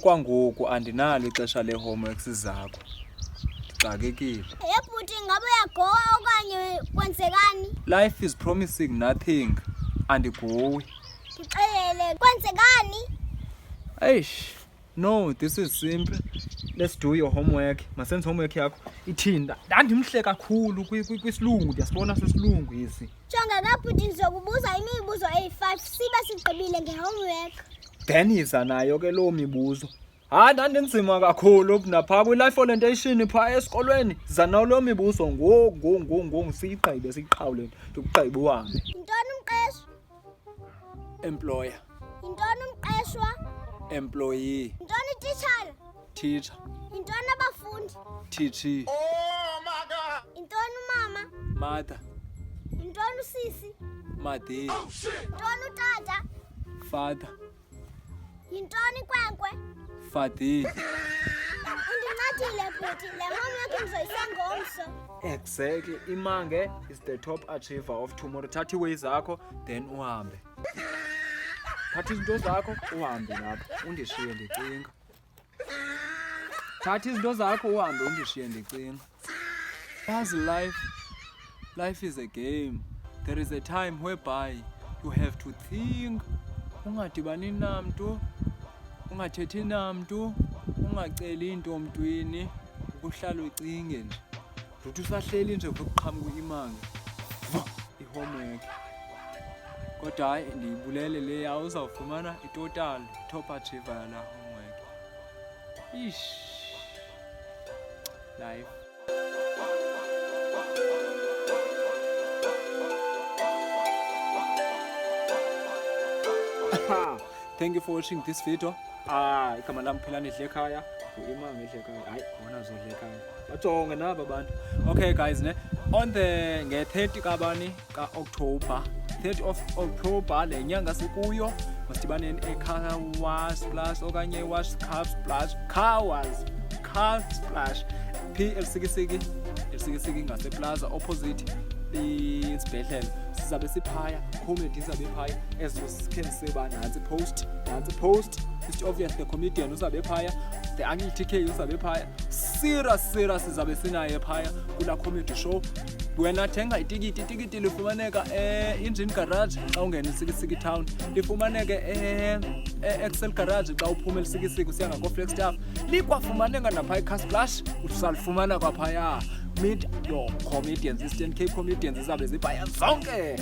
okwangoku andinalo ixesha lee-homeworks zakho. Ndixakekile. Bhuti, ngabe uyagowa okanye kwenzekani? Life is promising nothing. Andigowi. Ndixelele, kwenzekani? Eish, no, this is simple. Let's do your homework. Masenze homework yakho. Ithini? Ndandimhle kakhulu kwisilungu, ndiyasibona sesilungu esi. Jonga ke bhuti, ndizokubuza imibuzo eyi-5 sibe sigqibile nge-homework. Then yiza nayo ke loo mibuzo. Hayi, ndandinzima kakhulu naphaa kwi-life orientation phaa esikolweni. Yiza nayo loo mibuzo ngoku siyigqibe siyiqhawule ndikugqibe uhambe. Yintoni umqeshwa? Employer. Yintoni umqeshwa? Employee. Yintoni titshala? Teacher. Yintoni abafundi? Teachee. Yintoni umama? Mother. Yintoni usisi? Mother. Yintoni utata? Father. Yintoni kwenkwe? Father. Undincedile bhuti, le homework ndizoyisa ngomso. Exactly. Imange is the top achiever of tomorrow. Thatha iway zakho then uhambe. Thatha izinto zakho uhambe lapha undishiye ndicinga. Thatha izinto zakho uhambe undishiye ndicinga. As life is a game. There is a time whereby you have to think. Ungadibani namntu, ungathethi namntu, ungaceli into mntwini, ukuhlala ucinge nje. Uthi usahleli nje ukuqhamuka imanga. I-homework. Kodwa hayi ndiyibulele le yawo uzawufumana itotal top achiever yala homework. Ish. Life. Thank you for watching this video. Igama lami Philani Dlekhaya, uImanga Dlekhaya. Hayi, wona zodlekhaya. Bajonge naba bantu. Okay guys, on the nge-30 kabani ka-October, 30 of October le nyanga sikuyo, masidibaneni eCar Splash okanye Wash Car Splash, Car Splash, PLCKC ngaseplaza opposite isibhedlela. Sizabe siphaya, comedy izabe phaya, as you can see ba nansi post, it's obvious the comedian uzabe phaya, the Uncle TK uzabe phaya, serious sizabe sinaye phaya kula comedy show. Wena thenga itikiti lifumaneka Engine Garage xa ungena eSikisiki Town, lifumaneke Excel Garage xa uphuma eSikisiki usiya ngakoFlagstaff, likwafumaneka napha eCar Splash usalifumana kwaphaya. Meet your comedians, Eastern Cape comedians izabe ziphaya zonke.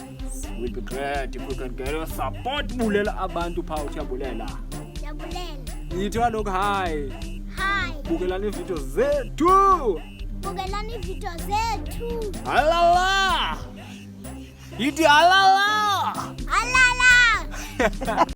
Will be great if we can get your support. Bulela abantu phaa, uyabulela. Ndiyabulela. Yithi kaloku hi. Bukelani iividiyo zethu. Bukelani iividiyo zethu. Halala. Yithi halala. Halala.